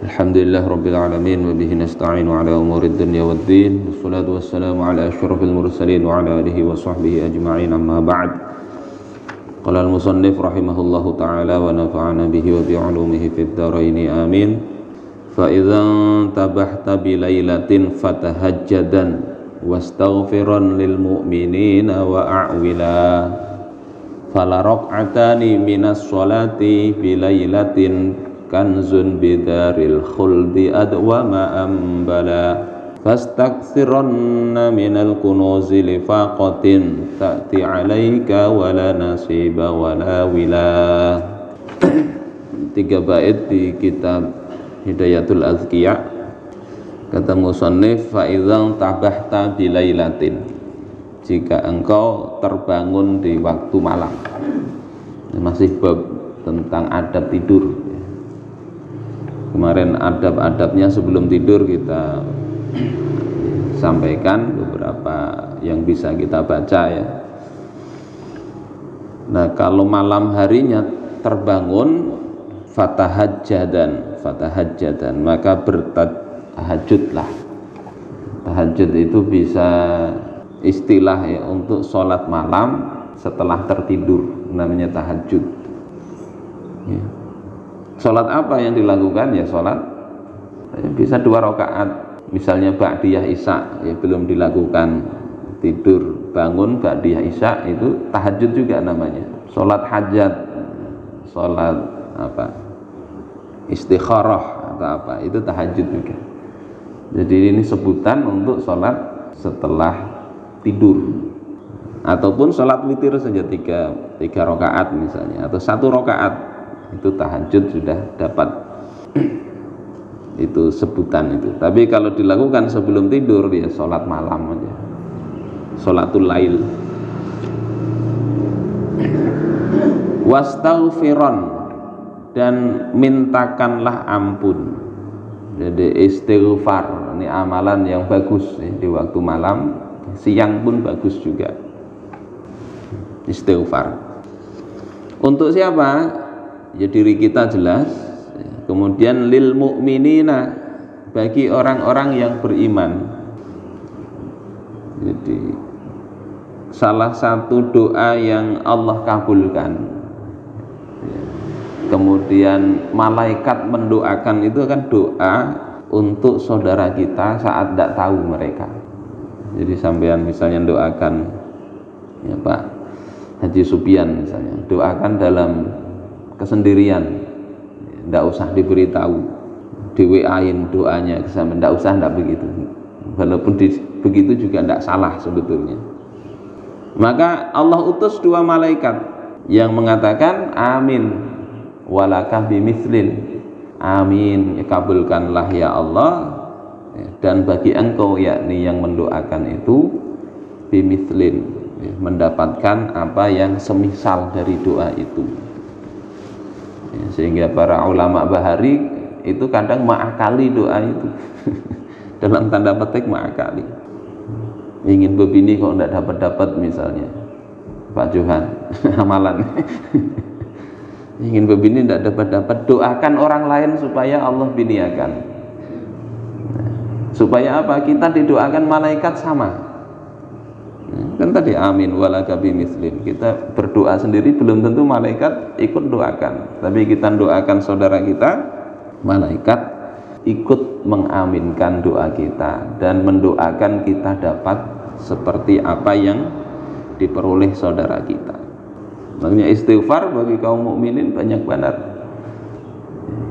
Alhamdulillah Rabbil Alamin wa bihi nasta'inu ala umurid dunya waddin. Wassalatu wassalamu ala asyrafil mursalin wa ala alihi wa sahbihi ajma'in, amma ba'd. Qala al-musannif rahimahullahu ta'ala wa nafa'ana bihi wa bi'ulumihi fid dharaini amin. Fa idzan tabahta bi lailatin fatahajjadan wastaghfiran lil mu'minina wa a'wila. Fala rak'atani minas sholati bi lailatin kanzun bidaril khuldi adwama ambala fastaksiranna minal kunuzi lifaqatin ta'ti alaika wala nasiba wala wilah. 3 bait di kitab Hidayatul Azkiya. Kata musannif, fa idzan tabahta bilailatin, jika engkau terbangun di waktu malam. Ini masih bab tentang adab tidur. Kemarin adab-adabnya sebelum tidur kita sampaikan beberapa yang bisa kita baca ya. Nah, kalau malam harinya terbangun fatahajjadan, maka bertahajudlah. Tahajud itu bisa istilah ya untuk sholat malam setelah tertidur, namanya tahajud ya. Sholat apa yang dilakukan? Ya sholat bisa 2 rakaat, misalnya ba'diyah isya ya, belum dilakukan, tidur bangun ba'diyah isya, itu tahajud juga namanya. Sholat hajat, sholat apa, istikharah atau apa, itu tahajud juga. Jadi ini sebutan untuk sholat setelah tidur, ataupun sholat witir saja 3 rakaat misalnya, atau 1 rakaat, itu tahajud sudah dapat itu sebutan itu. Tapi kalau dilakukan sebelum tidur ya sholat malam aja, sholatul lail. Wastaghfiron, dan mintakanlah ampun. Jadi istighfar ini amalan yang bagus ya, di waktu malam, siang pun bagus juga istighfar. Untuk siapa? Ya diri kita jelas, kemudian lil mu'minina, bagi orang-orang yang beriman. Jadi salah satu doa yang Allah kabulkan, kemudian malaikat mendoakan, itu kan doa untuk saudara kita saat tidak tahu mereka. Jadi sampean misalnya doakan ya Pak Haji Supian misalnya, doakan dalam kesendirian, tidak usah diberitahu, di WA-in doanya sama, tidak usah, tidak begitu. Walaupun begitu juga tidak salah sebetulnya. Maka Allah utus 2 malaikat yang mengatakan amin walaka bimislin, amin ya, kabulkanlah ya Allah, dan bagi engkau yakni yang mendoakan itu bimislin, mendapatkan apa yang semisal dari doa itu. Sehingga para ulama bahari itu kadang ma'akali doa itu dalam tanda petik ma'akali. Ingin bebini kok tidak dapat-dapat misalnya Pak Johan amalan ingin bebini tidak dapat-dapat, doakan orang lain supaya Allah biniakan. Supaya apa? Kita didoakan malaikat sama. Kan tadi amin walaka bimislim, kita berdoa sendiri belum tentu malaikat ikut doakan, tapi kita doakan saudara kita, malaikat ikut mengaminkan doa kita dan mendoakan kita dapat seperti apa yang diperoleh saudara kita. Makanya istighfar bagi kaum mukminin banyak benar,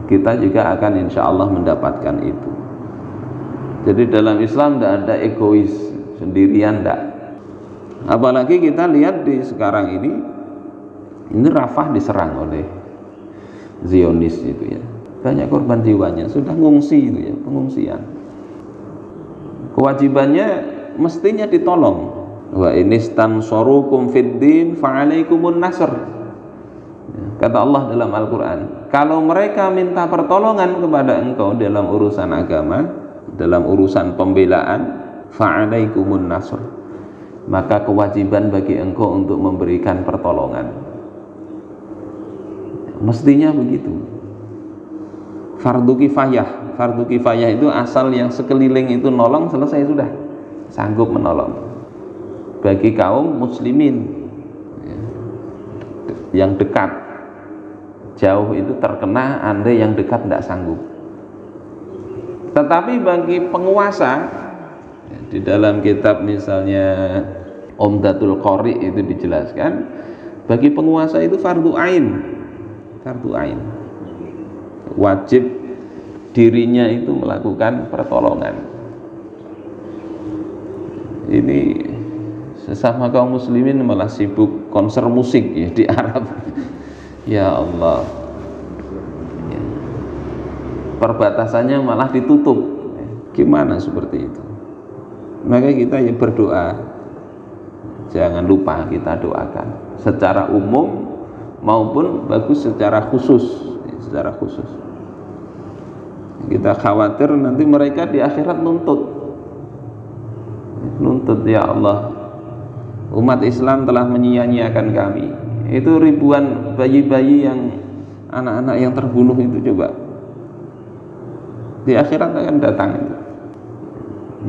kita juga akan insya Allah mendapatkan itu. Jadi dalam Islam tidak ada egois sendirian, tidak. Apalagi kita lihat di sekarang ini Rafah diserang oleh Zionis itu ya, banyak korban jiwanya, sudah ngungsi itu ya, pengungsian. Kewajibannya mestinya ditolong. Wa inistansorukum fiddin fa'alaikumun nasr, kata Allah dalam Al-Quran, kalau mereka minta pertolongan kepada engkau dalam urusan agama, dalam urusan pembelaan, fa'alaikumun nasr, maka kewajiban bagi engkau untuk memberikan pertolongan. Mestinya begitu. fardu kifayah. Fardu kifayah itu asal yang sekeliling itu nolong, selesai sudah, sanggup menolong bagi kaum muslimin yang dekat. Jauh itu terkena, andai yang dekat tidak sanggup. Tetapi bagi penguasa, di dalam kitab misalnya Umdatul Qari itu dijelaskan, bagi penguasa itu fardu ain. Fardu ain, wajib dirinya itu melakukan pertolongan. Ini sesama kaum muslimin malah sibuk konser musik ya di Arab. Ya Allah, perbatasannya malah ditutup. Gimana seperti itu? Maka kita ya berdoa, jangan lupa kita doakan secara umum maupun bagus secara khusus. Secara khusus kita khawatir nanti mereka di akhirat nuntut, ya Allah, umat Islam telah menyia-nyiakan kami. Itu ribuan bayi-bayi yang anak-anak yang terbunuh itu, coba di akhirat akan datang itu.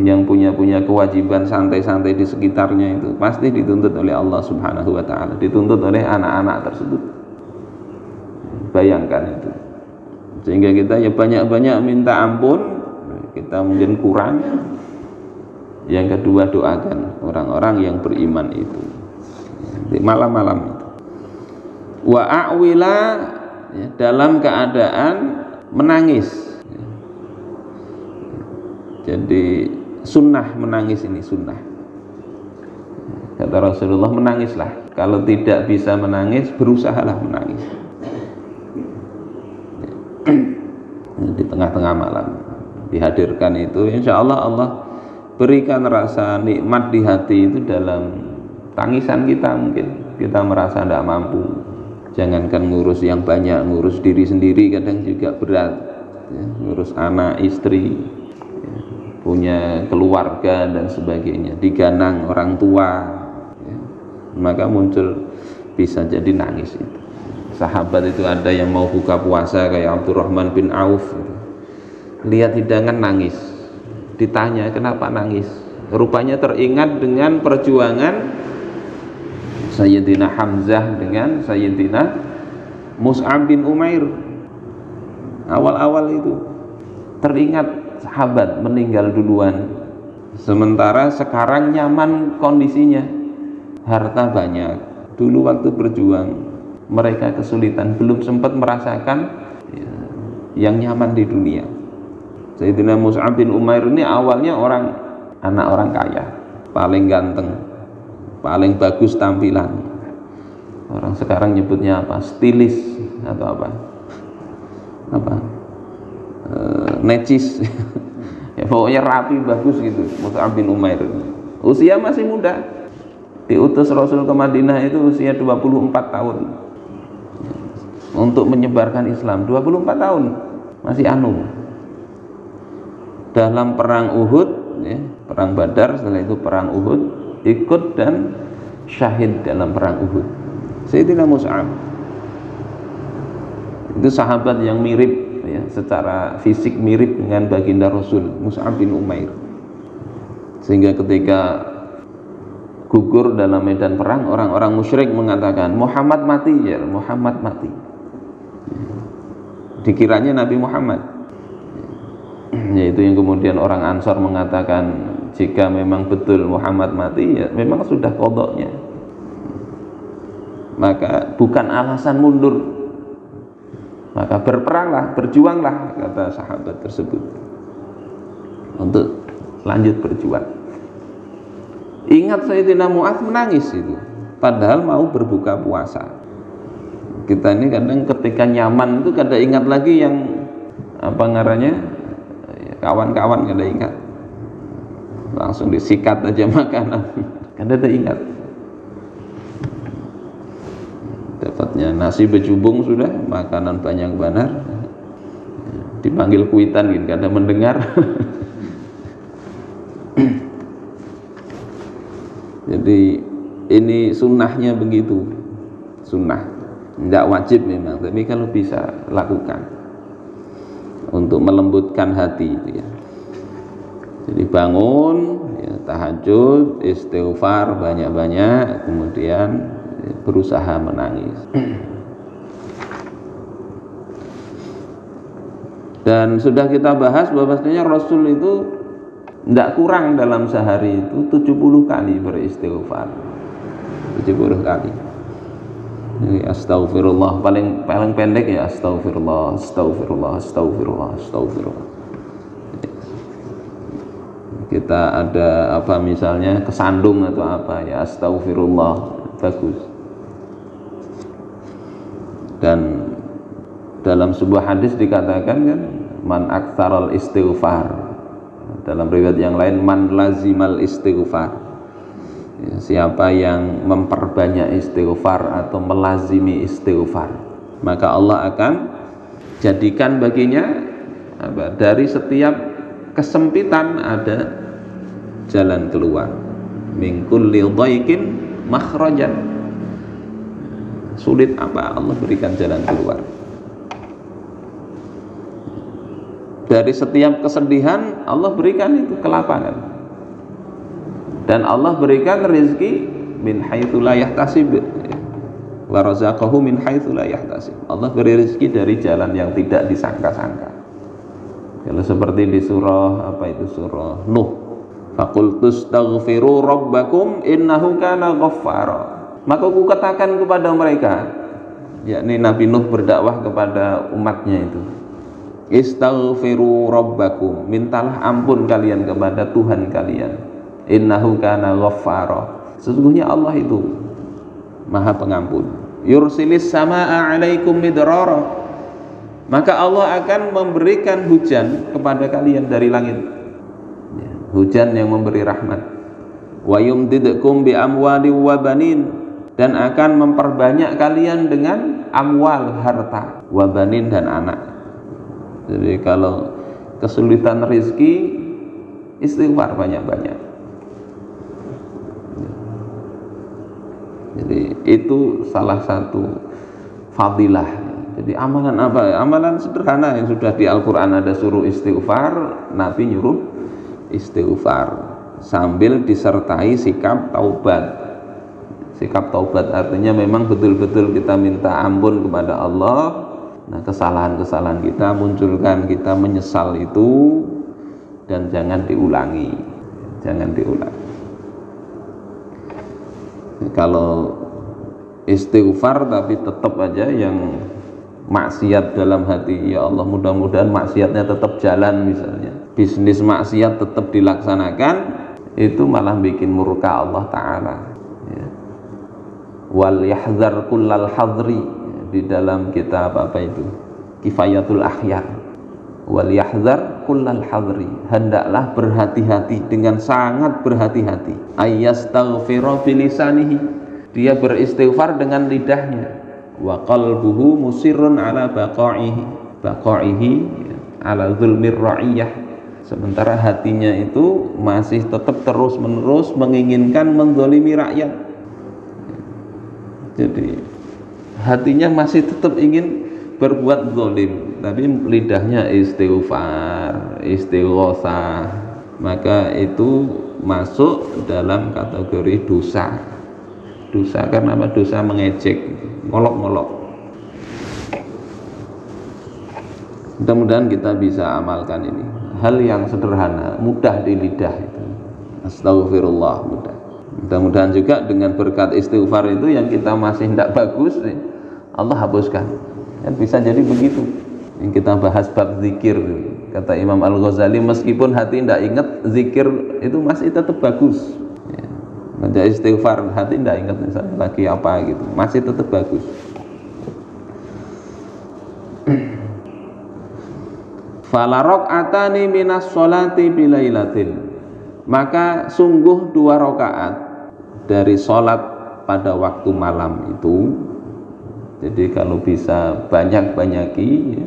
Yang punya kewajiban santai-santai di sekitarnya itu pasti dituntut oleh Allah Subhanahu wa ta'ala, dituntut oleh anak-anak tersebut. Bayangkan itu. Sehingga kita ya banyak-banyak minta ampun, kita mungkin kurang. Yang kedua, doakan orang-orang yang beriman itu di malam-malam itu. Wa a'wila, ya, dalam keadaan menangis. Jadi sunnah menangis, ini sunnah. Kata Rasulullah, menangislah. Kalau tidak bisa menangis, berusahalah menangis di tengah-tengah malam. Dihadirkan itu, insya Allah Allah berikan rasa nikmat di hati itu dalam tangisan kita. Mungkin kita merasa tidak mampu, jangankan ngurus yang banyak, ngurus diri sendiri kadang juga berat ya, ngurus anak, istri ya, punya keluarga dan sebagainya, diganang orang tua ya, maka muncul bisa jadi nangis itu. Sahabat itu ada yang mau buka puasa kayak Abdurrahman bin Auf gitu. Lihat hidangan nangis, ditanya kenapa nangis, rupanya teringat dengan perjuangan Sayyidina Hamzah dengan Sayyidina Mus'ab bin Umair. Awal-awal itu teringat sahabat meninggal duluan, sementara sekarang nyaman kondisinya, harta banyak. Dulu waktu berjuang mereka kesulitan, belum sempat merasakan ya, yang nyaman di dunia. Sayyidina Mus'ab bin Umair ini awalnya anak orang kaya, paling ganteng, paling bagus tampilan. Orang sekarang nyebutnya apa? Stilis atau apa? Necis. Ya, pokoknya rapi, bagus gitu. Mus'ab bin Umair. Usia masih muda. Diutus Rasul ke Madinah itu usia 24 tahun. Untuk menyebarkan Islam 24 tahun. Masih anu. Dalam perang Uhud ya, perang Badar, setelah itu perang Uhud, ikut dan syahid dalam perang Uhud. Sayyidina Mus'ab itu sahabat yang mirip ya, secara fisik mirip dengan baginda Rasul, Mus'ab bin Umair. Sehingga ketika gugur dalam medan perang, orang-orang musyrik mengatakan Muhammad mati ya, Muhammad mati. Dikiranya Nabi Muhammad. Yaitu yang kemudian orang Ansor mengatakan jika memang betul Muhammad mati ya memang sudah qadanya, maka bukan alasan mundur, maka berperanglah, berjuanglah, kata sahabat tersebut, untuk lanjut berjuang. Ingat Sayyidina Mu'adz menangis itu padahal mau berbuka puasa. Kita ini kadang ketika nyaman itu kadang ingat lagi yang apa ngarannya, kawan-kawan kada ingat, langsung disikat aja makanan, kada ingat. Dapatnya nasi berjubung sudah, makanan banyak benar, dipanggil kuitan gitu, kada mendengar. Jadi ini sunnahnya begitu, sunnah, tidak wajib memang, tapi kalau bisa lakukan. untuk melembutkan hati itu ya. Jadi bangun ya, tahajud, istighfar banyak-banyak, kemudian ya, berusaha menangis. Dan sudah kita bahas bahwasanya Rasul itu tidak kurang dalam sehari itu 70 kali beristighfar. 70 kali. Astagfirullah, paling pendek ya astagfirullah, astagfirullah, astagfirullah, astagfirullah. Kita ada apa misalnya kesandung atau apa ya astagfirullah, bagus. Dan dalam sebuah hadis dikatakan kan man aktsaral istighfar, dalam riwayat yang lain man lazimal istighfar, ya, siapa yang memperbanyak istighfar atau melazimi istighfar, maka Allah akan jadikan baginya dari setiap kesempitan ada jalan keluar. Min kulli dhaiqin makhrajan, sulit apa Allah berikan jalan keluar. Dari setiap kesedihan Allah berikan itu kelapangan, dan Allah berikan rezeki min haitsu la yahtasib wa razaqahu min haitsu la yahtasib. Allah beri rezeki dari jalan yang tidak disangka-sangka. Kalau seperti di surah apa itu, surah Nuh, faqultustaghfiru rabbakum innahu kana ghaffara, maka aku katakan kepada mereka, yakni Nabi Nuh berdakwah kepada umatnya itu, istaghfiru rabbakum, mintalah ampun kalian kepada Tuhan kalian, innahu kana ghaffara, sesungguhnya Allah itu Maha Pengampun, yursilis samaa 'alaikum midrara, maka Allah akan memberikan hujan kepada kalian dari langit, hujan yang memberi rahmat, wa yumdidkum bi amwali wa banin, dan akan memperbanyak kalian dengan amwal, harta, wa banin, dan anak. Jadi kalau kesulitan rezeki, istighfar banyak-banyak. Jadi itu salah satu fadilah. Jadi amalan apa? Amalan sederhana yang sudah di Al-Quran ada suruh istighfar, Nabi nyuruh istighfar sambil disertai sikap taubat. Sikap taubat artinya memang betul-betul kita minta ampun kepada Allah. Nah, kesalahan-kesalahan kita munculkan, kita menyesal itu, dan jangan diulangi, jangan diulangi. Kalau istighfar tapi tetap aja yang maksiat dalam hati, ya Allah mudah-mudahan maksiatnya tetap jalan, misalnya bisnis maksiat tetap dilaksanakan, itu malah bikin murka Allah Ta'ala ya. Wal yahzar kullal hadri, di dalam kitab apa itu Kifayatul Akhyar, wal yahzar kullal hadri, hendaklah berhati-hati dengan sangat berhati-hati, ayyastaghfira bilisanihi, dia beristighfar dengan lidahnya, wa qalbuhu musirrun ala baqa'ihi ala zulmir ra'iyah, sementara hatinya itu masih tetap terus-menerus menginginkan menzalimi rakyat. Jadi hatinya masih tetap ingin berbuat zalim, tapi lidahnya istighfar, istighosah, maka itu masuk dalam kategori dosa. Dosa karena apa? Dosa mengejek, ngolok-ngolok. Mudah-mudahan kita bisa amalkan ini. Hal yang sederhana, mudah di lidah itu. Astagfirullah, mudah. Mudah-mudahan juga dengan berkat istighfar itu yang kita masih tidak bagus, Allah hapuskan. Dan bisa jadi begitu. Yang kita bahas bab zikir, kata Imam Al-Ghazali, meskipun hati tidak ingat, zikir itu masih tetap bagus. Baca istighfar, hati tidak ingat misalnya lagi apa gitu, masih tetap bagus. Fala raq'atani minas sholati bilailatin, maka sungguh 2 rakaat dari sholat pada waktu malam itu. Jadi kalau bisa banyak-banyaki ya.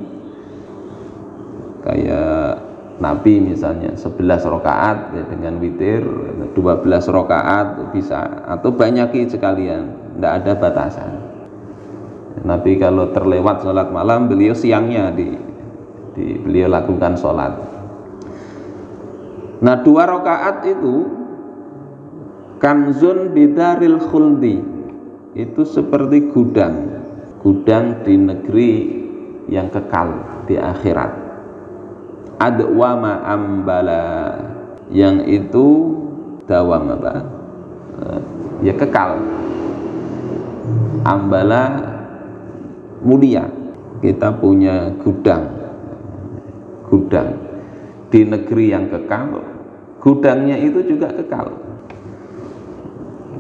Kayak Nabi misalnya 11 rakaat ya, dengan witir, 12 rakaat bisa, atau banyaki sekalian, tidak ada batasan. Nabi kalau terlewat sholat malam, beliau siangnya beliau lakukan sholat. Nah 2 rakaat itu kanzun bidaril khuldi, itu seperti gudang di negeri yang kekal di akhirat. Adwama ambala, yang itu dawam apa? Ya kekal. Ambala mulia. Kita punya gudang di negeri yang kekal, gudangnya itu juga kekal.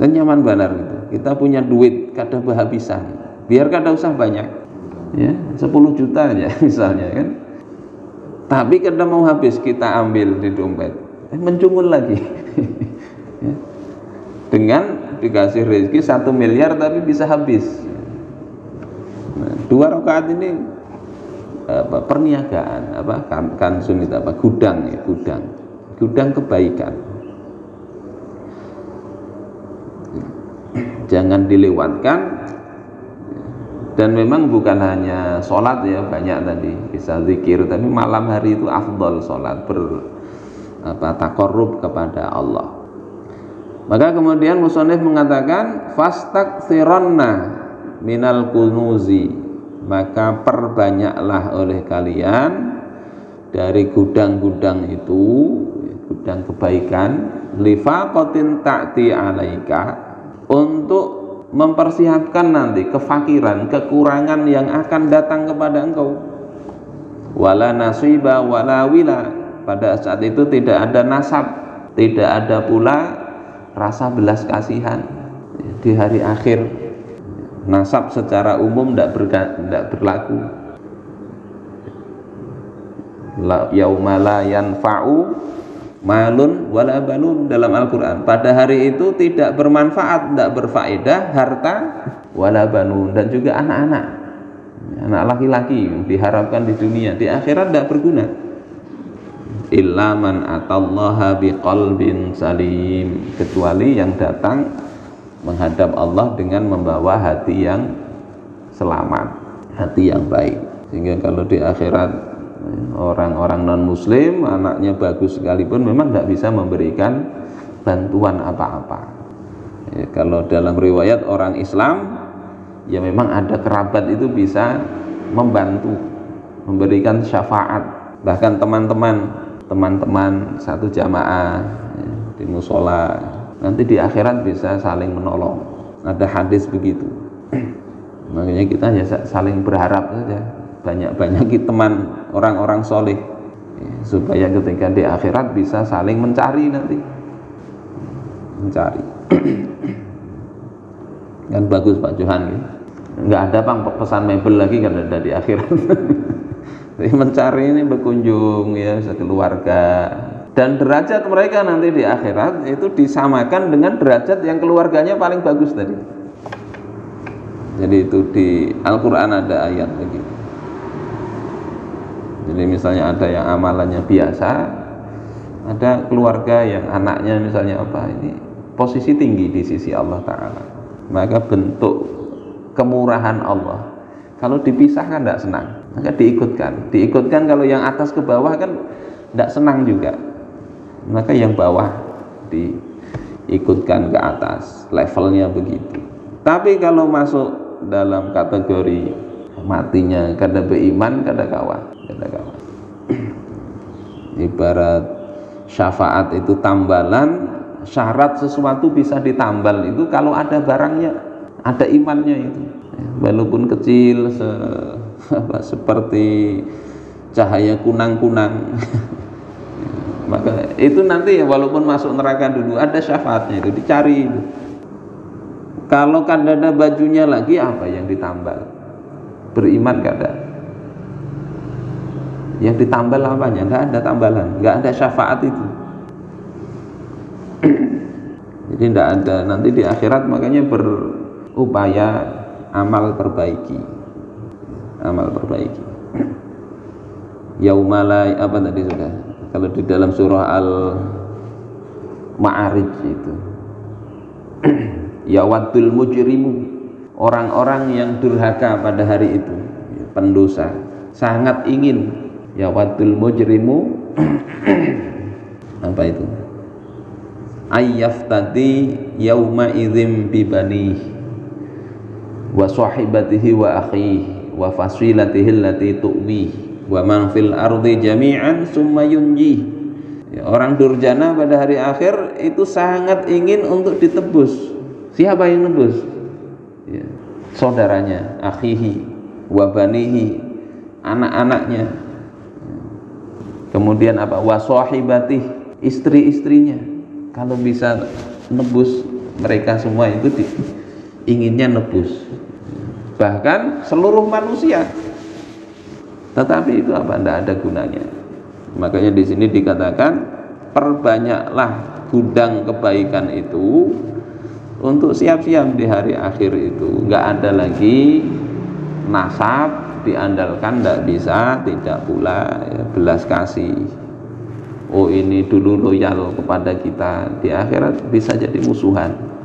Dan nyaman benar gitu. Kita punya duit kada berhabisan, biar kada usah banyak, ya 10 juta aja misalnya kan. Tapi kada mau habis kita ambil di dompet, mencungun lagi. Ya. Dengan dikasih rezeki 1 miliar tapi bisa habis. Nah, 2 rakaat ini perniagaan, kanzun itu gudang kebaikan. Jangan dilewatkan. Dan memang bukan hanya sholat ya, banyak tadi bisa zikir, tapi malam hari itu afdol sholat, taqarrub kepada Allah. Maka kemudian musannif mengatakan fastakthiranna minal kunuzi, maka perbanyaklah oleh kalian dari gudang-gudang itu, gudang kebaikan, lifaqatin ta'ti alaika, untuk mempersiapkan nanti kefakiran, kekurangan yang akan datang kepada engkau. Wala nasiba wala wila, pada saat itu tidak ada nasab, tidak ada pula rasa belas kasihan di hari akhir. Nasab secara umum tidak berlaku. Yauma la yanfa'u malun wala banun, dalam Al-Quran. Pada hari itu tidak bermanfaat, tidak berfaedah harta wala banun, dan juga anak-anak laki-laki diharapkan di dunia, di akhirat tidak berguna. Illa man atallaha biqalbin salim, kecuali yang datang menghadap Allah dengan membawa hati yang selamat, hati yang baik. Sehingga kalau di akhirat orang-orang non-muslim anaknya bagus sekalipun memang tidak bisa memberikan bantuan apa-apa. Ya, kalau dalam riwayat orang Islam ya memang ada kerabat itu bisa membantu, memberikan syafaat. Bahkan teman-teman satu jamaah ya, di musola nanti di akhirat bisa saling menolong. Ada hadis begitu. Makanya kita ya saling berharap saja, banyak-banyak teman orang-orang soleh ya, supaya ketika di akhirat bisa saling mencari nanti, mencari. Kan bagus Pak Johan ya. Nggak ada pesan mebel lagi kan ada di akhirat. Jadi mencari ini berkunjung ya sekeluarga, dan derajat mereka nanti di akhirat itu disamakan dengan derajat yang keluarganya paling bagus tadi. Jadi itu di Al-Quran ada ayat begitu. Jadi misalnya ada yang amalannya biasa, ada keluarga yang anaknya misalnya ini posisi tinggi di sisi Allah Ta'ala, maka bentuk kemurahan Allah. Kalau dipisahkan tidak senang, maka diikutkan. Kalau yang atas ke bawah kan tidak senang juga, maka yang bawah diikutkan ke atas, levelnya begitu. Tapi kalau masuk dalam kategori matinya kada beriman, kada kawan. Ibarat syafaat itu tambalan, syarat sesuatu bisa ditambal itu kalau ada barangnya, ada imannya itu, walaupun kecil seperti cahaya kunang-kunang. Maka itu nanti walaupun masuk neraka dulu ada syafaatnya, itu dicari itu. Kalau kada ada bajunya lagi, apa yang ditambal? Beriman kada. Yang ditambal apanya? Enggak ada tambalan, enggak ada syafaat itu. Jadi enggak ada. Nanti di akhirat makanya berupaya amal perbaiki. Yaumala apa tadi sudah? Kalau di dalam surah Al-Ma'arij itu. Yawaddul mujrimu, orang-orang yang durhaka pada hari itu, pendosa, sangat ingin Ya wadul mujrimu apa itu? Ayyaftadi yauma idzim bibani wa sahibatihi wa akhihi wa fasilatihi allati tu'wi wa man fil ardi jami'an summa yunji. Ya, orang durjana pada hari akhir itu sangat ingin untuk ditebus. Siapa yang nebus? Ya, saudaranya, akhihi wa banihi, anak-anaknya. Kemudian apa? Wa sahibatihi, istri-istrinya. Kalau bisa nebus mereka semua itu inginnya nebus. Bahkan seluruh manusia. Tetapi itu apa? Tidak ada gunanya. Makanya di sini dikatakan perbanyaklah gudang kebaikan itu untuk siap-siap di hari akhir itu. Nggak ada lagi nasab diandalkan, tidak bisa, tidak pula ya, belas kasih. Oh ini dulu loyal kepada kita, di akhirat bisa jadi musuhan.